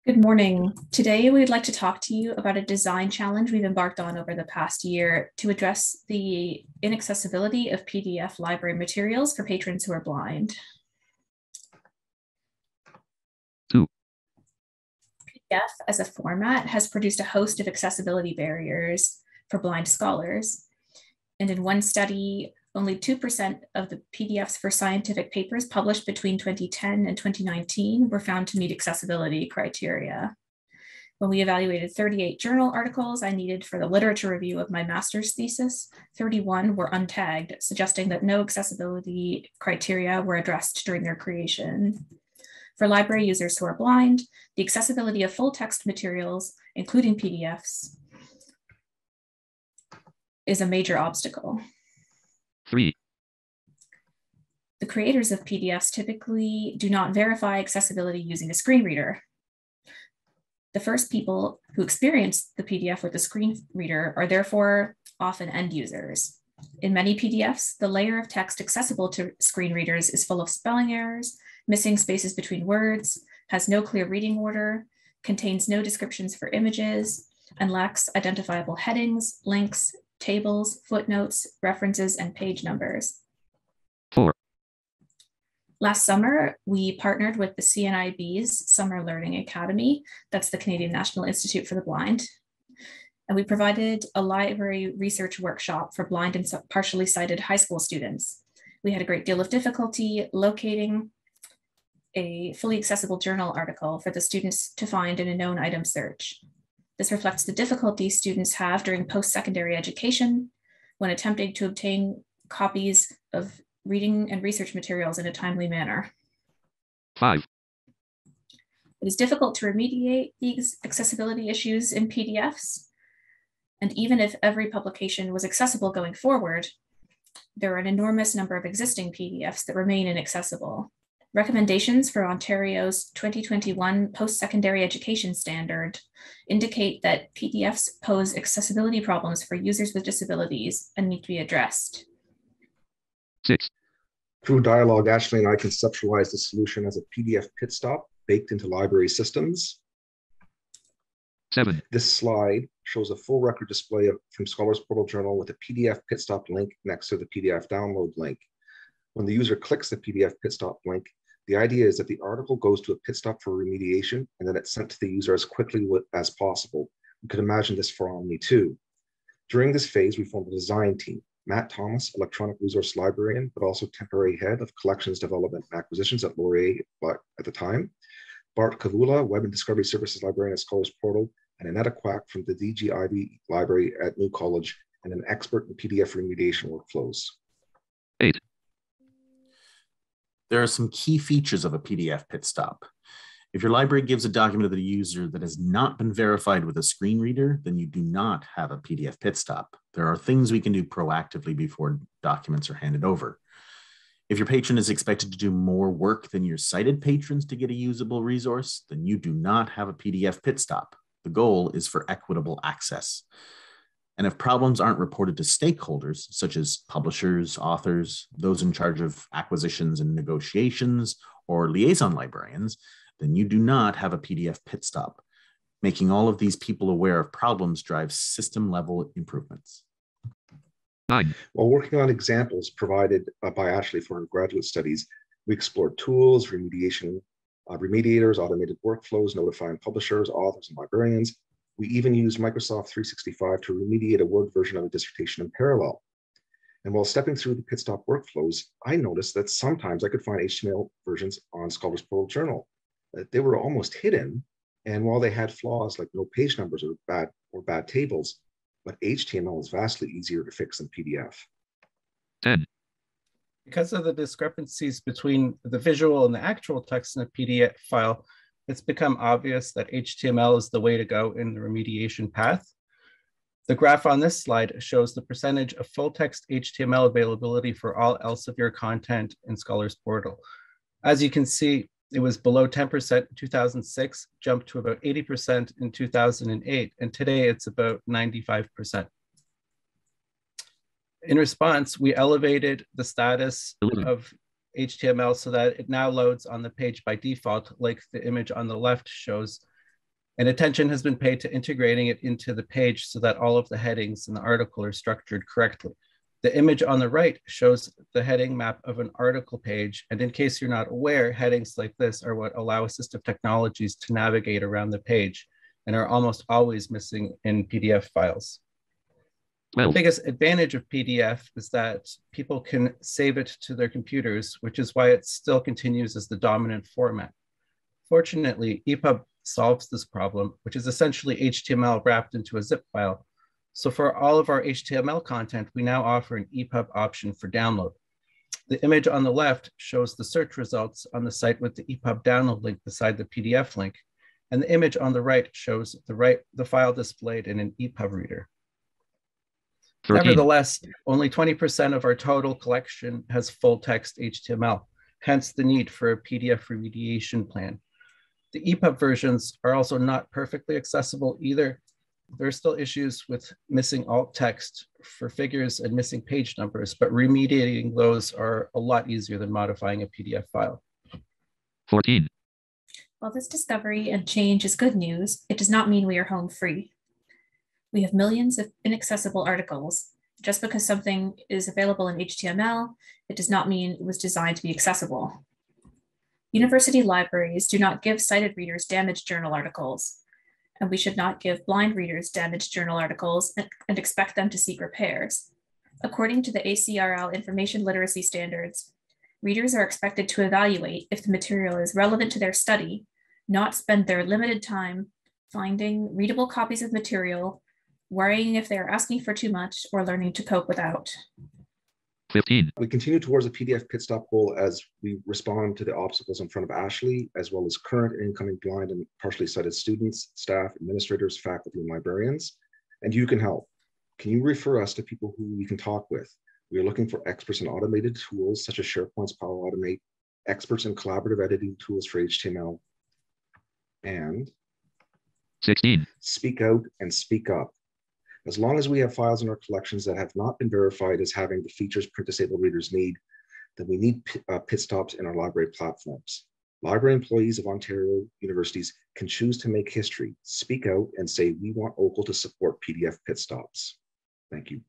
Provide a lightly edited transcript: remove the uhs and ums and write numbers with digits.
Good morning. Today, we'd like to talk to you about a design challenge we've embarked on over the past year to address the inaccessibility of PDF library materials for patrons who are blind. PDF as a format has produced a host of accessibility barriers for blind scholars. And in one study, only 2% of the PDFs for scientific papers published between 2010 and 2019 were found to meet accessibility criteria. When we evaluated 38 journal articles I needed for the literature review of my master's thesis, 31 were untagged, suggesting that no accessibility criteria were addressed during their creation. For library users who are blind, the accessibility of full text materials, including PDFs, is a major obstacle. 3. The creators of PDFs typically do not verify accessibility using a screen reader. The first people who experience the PDF with a screen reader are therefore often end users. In many PDFs, the layer of text accessible to screen readers is full of spelling errors, missing spaces between words, has no clear reading order, contains no descriptions for images, and lacks identifiable headings, links, tables, footnotes, references, and page numbers. 4. Last summer, we partnered with the CNIB's Summer Learning Academy, that's the Canadian National Institute for the Blind, and we provided a library research workshop for blind and partially sighted high school students. We had a great deal of difficulty locating a fully accessible journal article for the students to find in a known item search. This reflects the difficulty students have during post-secondary education when attempting to obtain copies of reading and research materials in a timely manner. 5. It is difficult to remediate these accessibility issues in PDFs. And even if every publication was accessible going forward, there are an enormous number of existing PDFs that remain inaccessible. Recommendations for Ontario's 2021 post-secondary education standard indicate that PDFs pose accessibility problems for users with disabilities and need to be addressed. 6. Through dialogue, Ashley and I conceptualized the solution as a PDF Pitstop baked into library systems. 7. This slide shows a full record display from Scholars Portal Journal with a PDF Pitstop link next to the PDF download link. When the user clicks the PDF Pitstop link, the idea is that the article goes to a pit stop for remediation and then it's sent to the user as quickly as possible. We could imagine this for Omni too. During this phase, we formed a design team. Matt Thomas, electronic resource librarian, but also temporary head of collections development and acquisitions at Laurier at the time. Bart Kawula, web and discovery services librarian at Scholars Portal, and Aneta Kwak from the DGIB library at New College, and an expert in PDF remediation workflows. 8. There are some key features of a PDF Pitstop. If your library gives a document to the user that has not been verified with a screen reader, then you do not have a PDF Pitstop. There are things we can do proactively before documents are handed over. If your patron is expected to do more work than your sighted patrons to get a usable resource, then you do not have a PDF Pitstop. The goal is for equitable access. And if problems aren't reported to stakeholders, such as publishers, authors, those in charge of acquisitions and negotiations, or liaison librarians, then you do not have a PDF Pitstop. Making all of these people aware of problems drives system-level improvements. 9. While working on examples provided by Ashley for her graduate studies, we explored tools, remediation, remediators, automated workflows, notifying publishers, authors, and librarians. We even used Microsoft 365 to remediate a Word version of a dissertation in parallel. And while stepping through the Pitstop workflows, I noticed that sometimes I could find HTML versions on Scholars Portal Journal. They were almost hidden, and while they had flaws like no page numbers or bad tables, but HTML is vastly easier to fix than PDF. 10. Because of the discrepancies between the visual and the actual text in a PDF file, it's become obvious that HTML is the way to go in the remediation path. The graph on this slide shows the percentage of full text HTML availability for all Elsevier content in Scholars Portal. As you can see, it was below 10% in 2006, jumped to about 80% in 2008, and today it's about 95%. In response, we elevated the status of HTML so that it now loads on the page by default, like the image on the left shows, And attention has been paid to integrating it into the page so that all of the headings in the article are structured correctly. The image on the right shows the heading map of an article page. And in case you're not aware, headings like this are what allow assistive technologies to navigate around the page and are almost always missing in PDF files. The biggest advantage of PDF is that people can save it to their computers, which is why it still continues as the dominant format. Fortunately, ePub solves this problem, which is essentially HTML wrapped into a zip file. So for all of our HTML content, we now offer an ePub option for download. The image on the left shows the search results on the site with the ePub download link beside the PDF link. And the image on the right shows the file displayed in an ePub reader. 13. Nevertheless, only 20% of our total collection has full text HTML, hence the need for a PDF remediation plan. The ePub versions are also not perfectly accessible either. There are still issues with missing alt text for figures and missing page numbers, but remediating those are a lot easier than modifying a PDF file. 14. While this discovery and change is good news, it does not mean we are home free. We have millions of inaccessible articles. Just because something is available in HTML, it does not mean it was designed to be accessible. University libraries do not give sighted readers damaged journal articles, and we should not give blind readers damaged journal articles and expect them to seek repairs. According to the ACRL information literacy standards, readers are expected to evaluate if the material is relevant to their study, not spend their limited time finding readable copies of material, worrying if they are asking for too much, or learning to cope without. 15. We continue towards the PDF Pitstop goal as we respond to the obstacles in front of Ashley, as well as current and incoming blind and partially sighted students, staff, administrators, faculty, and librarians. And you can help. Can you refer us to people who we can talk with? We are looking for experts in automated tools such as SharePoint's Power Automate, experts in collaborative editing tools for HTML, and 16. speak out and speak up. As long as we have files in our collections that have not been verified as having the features print-disabled readers need, then we need pit stops in our library platforms. Library employees of Ontario universities can choose to make history, speak out, and say, we want OCUL to support PDF pit stops. Thank you.